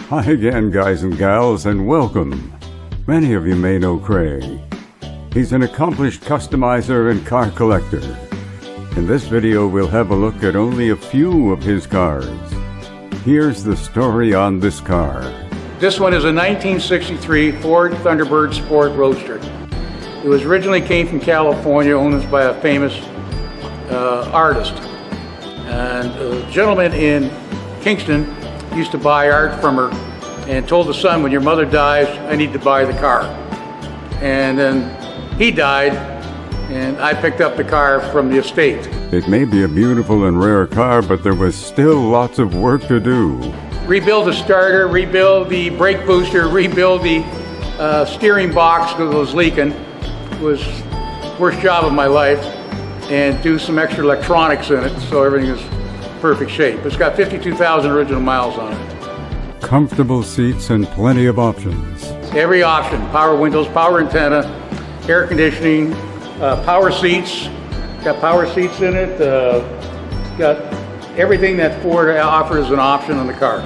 Hi again, guys and gals, and welcome. Many of you may know Craig. He's an accomplished customizer and car collector. In this video, we'll have a look at only a few of his cars. Here's the story on this car. This one is a 1963 Ford Thunderbird Sport Roadster. It was originally came from California, owned by a famous artist. And a gentleman in Kingston used to buy art from her and told the son, when your mother dies, I need to buy the car. And then he died, and I picked up the car from the estate. It may be a beautiful and rare car, but there was still lots of work to do. Rebuild the starter, rebuild the brake booster, rebuild the steering box that was leaking. It was the worst job of my life. And do some extra electronics in it so everything is perfect shape. It's got 52,000 original miles on it. Comfortable seats and plenty of options. Every option: power windows, power antenna, air conditioning, power seats. Got power seats in it. Got everything that Ford offers as an option on the car.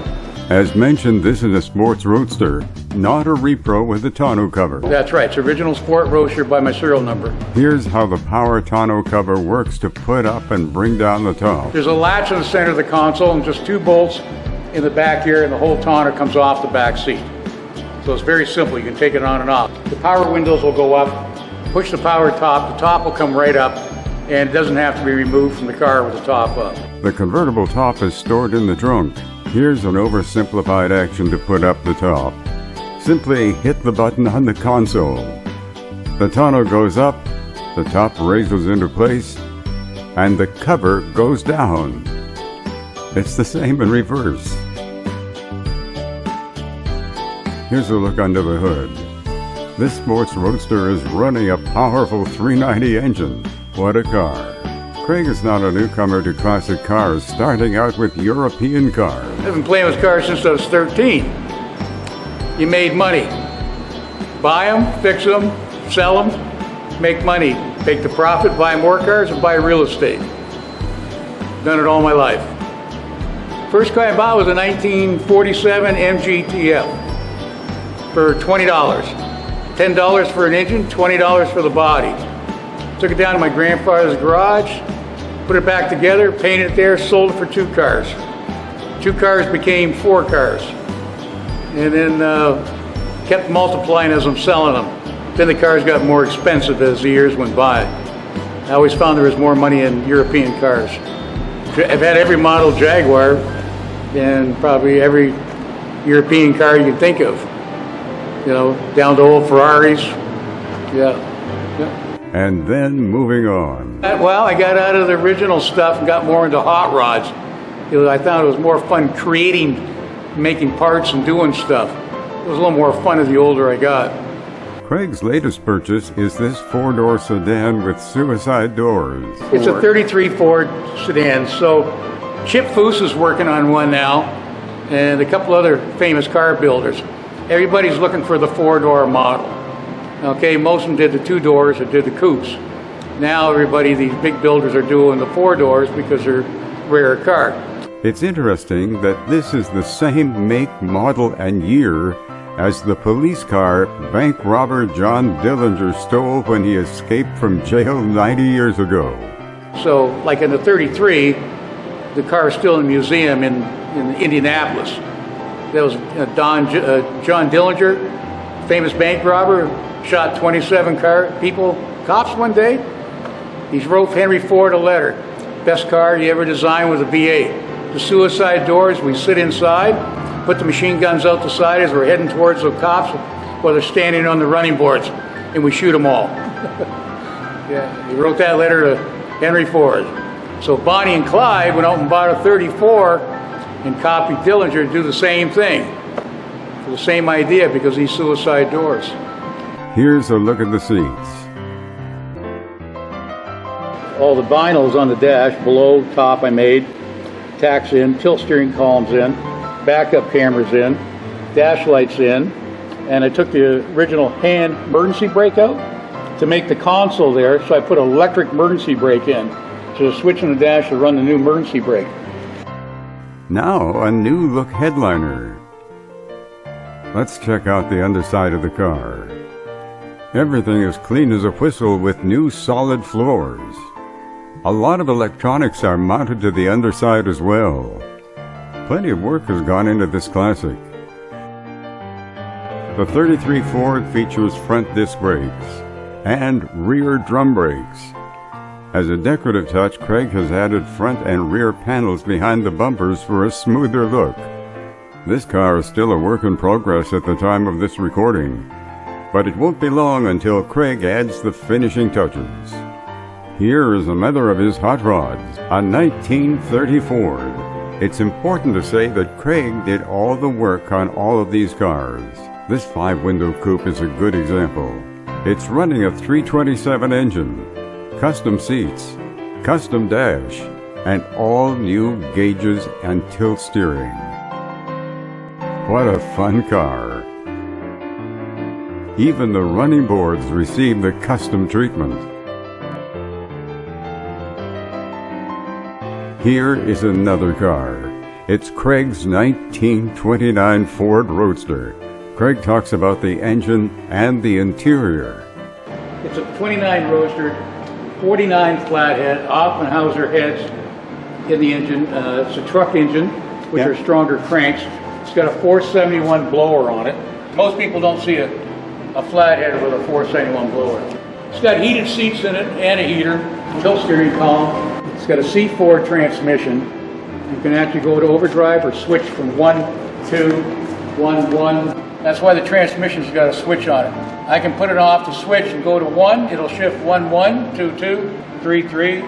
As mentioned, this is a sports roadster, not a repro with a tonneau cover. That's right. It's original Sport Roadster by my serial number. Here's how the power tonneau cover works to put up and bring down the top. There's a latch in the center of the console and just two bolts in the back here, and the whole tonneau comes off the back seat. So it's very simple. You can take it on and off. The power windows will go up. Push the power top. The top will come right up, and it doesn't have to be removed from the car with the top up. The convertible top is stored in the trunk. Here's an oversimplified action to put up the top. Simply hit the button on the console. The tonneau goes up, the top raises into place, and the cover goes down. It's the same in reverse. Here's a look under the hood. This sports roadster is running a powerful 390 engine. What a car. Craig is not a newcomer to classic cars, starting out with European cars. I've been playing with cars since I was 13. You made money. Buy them, fix them, sell them, make money. Take the profit, buy more cars, and buy real estate. Done it all my life. First car I bought was a 1947 MGTF for $20. $10 for an engine, $20 for the body. Took it down to my grandfather's garage, put it back together, painted it there, sold it for two cars. Two cars became four cars. And then kept multiplying as I'm selling them. Then the cars got more expensive as the years went by. I always found there was more money in European cars. I've had every model Jaguar and probably every European car you can think of. You know, down to old Ferraris. Yeah. And then moving on. Well, I got out of the original stuff and got more into hot rods. I found it was more fun creating, making parts and doing stuff. It was a little more fun as the older I got. Craig's latest purchase is this four-door sedan with suicide doors. It's a 33 Ford Sedan. So Chip Foose is working on one now, and a couple other famous car builders. Everybody's looking for the four-door model. Okay, most of them did the two doors or did the coupes. Now everybody, these big builders are doing the four doors because they're a rare car. It's interesting that this is the same make, model, and year as the police car bank robber John Dillinger stole when he escaped from jail 90 years ago. So, like in the 33, the car is still in a museum in Indianapolis. That was John Dillinger, famous bank robber, shot 27 cops one day. He wrote Henry Ford a letter. Best car he ever designed was a V8. The suicide doors, we sit inside, put the machine guns out the side as we're heading towards the cops while they're standing on the running boards, and we shoot them all. Yeah, he wrote that letter to Henry Ford. So Bonnie and Clyde went out and bought a 34 and copied Dillinger to do the same thing. For the same idea, because these suicide doors. Here's a look at the seats. All the vinyls on the dash, below, top I made, tacks in, tilt steering columns in, backup cameras in, dash lights in, and I took the original hand emergency brake out to make the console there, so I put an electric emergency brake in. So the switch on the dash to run the new emergency brake. Now a new look headliner. Let's check out the underside of the car. Everything is clean as a whistle with new solid floors. A lot of electronics are mounted to the underside as well. Plenty of work has gone into this classic. The 33 Ford features front disc brakes and rear drum brakes. As a decorative touch, Craig has added front and rear panels behind the bumpers for a smoother look. This car is still a work in progress at the time of this recording, but it won't be long until Craig adds the finishing touches. Here is another of his hot rods, a 1930 Ford. It's important to say that Craig did all the work on all of these cars. This 5-window coupe is a good example. It's running a 327 engine, custom seats, custom dash, and all new gauges and tilt steering. What a fun car. Even the running boards receive the custom treatment. Here is another car. It's Craig's 1929 Ford Roadster. Craig talks about the engine and the interior. It's a 29 Roadster, 49 flathead, Offenhauser heads in the engine. It's a truck engine, which are stronger cranks. It's got a 471 blower on it. Most people don't see a flathead with a 471 blower. It's got heated seats in it and a heater, tilt steering column. It's got a C4 transmission. You can actually go to overdrive or switch from 1, 2, 1, 1. That's why the transmission's got a switch on it. I can put it off the switch and go to 1. It'll shift 1, 1, 2, 2, 3, 3,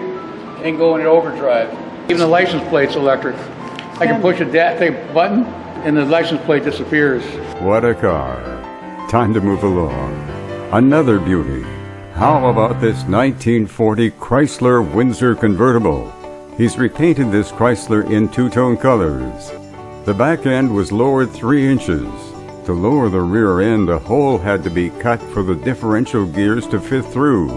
and go into overdrive. Even the license plate's electric. I can push a button and the license plate disappears. What a car. Time to move along. Another beauty. How about this 1940 Chrysler Windsor convertible? He's repainted this Chrysler in two-tone colors. The back end was lowered 3 inches. To lower the rear end, a hole had to be cut for the differential gears to fit through.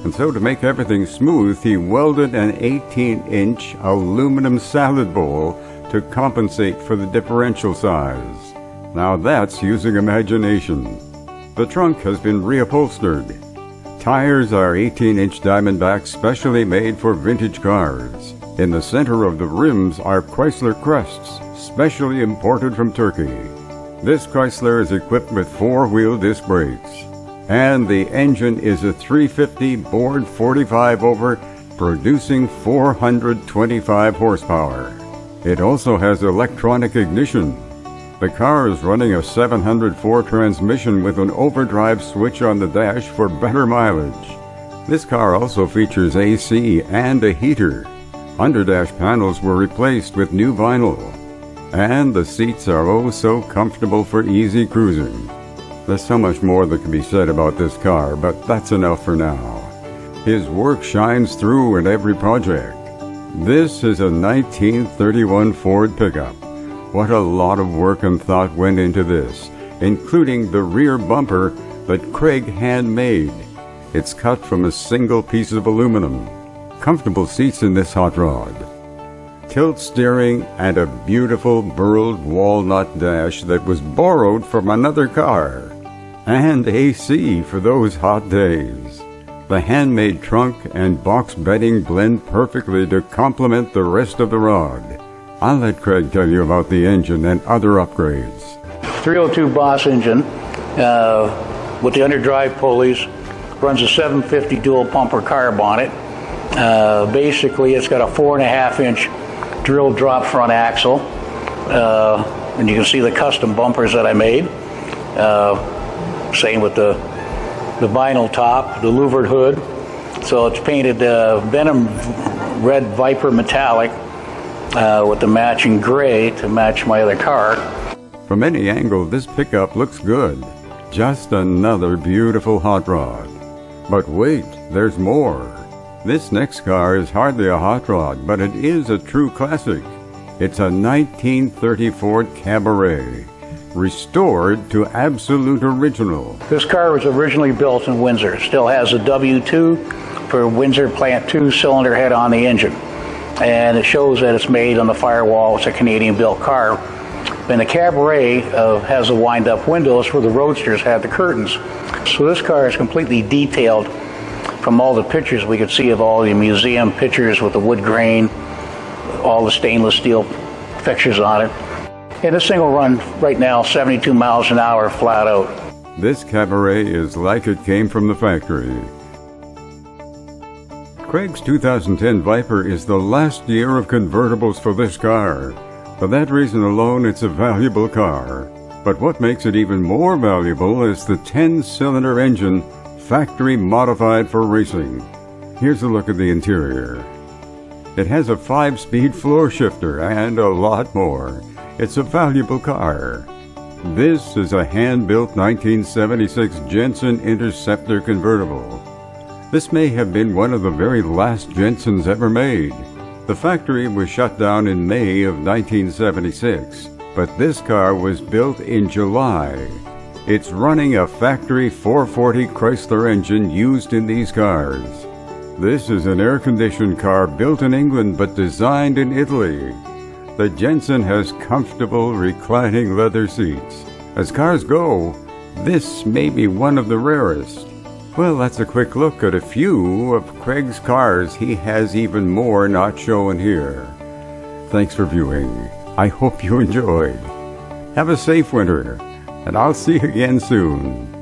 And so to make everything smooth, he welded an 18-inch aluminum salad bowl to compensate for the differential size. Now that's using imagination. The trunk has been reupholstered. Tires are 18-inch Diamondback specially made for vintage cars. In the center of the rims are Chrysler crests, specially imported from Turkey. This Chrysler is equipped with 4-wheel disc brakes. And the engine is a 350 Board 45 over, producing 425 horsepower. It also has electronic ignition. The car is running a 704 transmission with an overdrive switch on the dash for better mileage. This car also features AC and a heater. Underdash panels were replaced with new vinyl. And the seats are oh so comfortable for easy cruising. There's so much more that can be said about this car, but that's enough for now. His work shines through in every project. This is a 1931 Ford pickup. What a lot of work and thought went into this, including the rear bumper that Craig handmade. It's cut from a single piece of aluminum. Comfortable seats in this hot rod. Tilt steering and a beautiful burled walnut dash that was borrowed from another car. And AC for those hot days. The handmade trunk and box bedding blend perfectly to complement the rest of the rod. I'll let Craig tell you about the engine and other upgrades. 302 Boss engine with the underdrive pulleys. Runs a 750 dual pumper carb on it. Basically, it's got a 4.5-inch drill drop front axle. And you can see the custom bumpers that I made. Same with the vinyl top, the louvered hood. So it's painted Venom Red Viper metallic with the matching gray to match my other car. From any angle, this pickup looks good. Just another beautiful hot rod. But wait, there's more. This next car is hardly a hot rod, but it is a true classic. It's a 1930 Ford Cabriolet, restored to absolute original. This car was originally built in Windsor. Still has a W2 for Windsor Plant 2 cylinder head on the engine. And it shows that it's made on the firewall. It's a Canadian-built car. And the Cabriolet has the wind-up windows where the Roadsters had the curtains. So this car is completely detailed from all the pictures we could see of all the museum pictures with the wood grain, all the stainless steel fixtures on it. And this thing will run right now 72 miles an hour flat out. This Cabriolet is like it came from the factory. Craig's 2010 Viper is the last year of convertibles for this car. For that reason alone, it's a valuable car. But what makes it even more valuable is the 10-cylinder engine, factory modified for racing. Here's a look at the interior. It has a 5-speed floor shifter and a lot more. It's a valuable car. This is a hand-built 1976 Jensen Interceptor convertible. This may have been one of the very last Jensens ever made. The factory was shut down in May of 1976, but this car was built in July. It's running a factory 440 Chrysler engine used in these cars. This is an air-conditioned car built in England but designed in Italy. The Jensen has comfortable reclining leather seats. As cars go, this may be one of the rarest. Well, that's a quick look at a few of Craig's cars. He has even more not shown here. Thanks for viewing. I hope you enjoyed. Have a safe winter, and I'll see you again soon.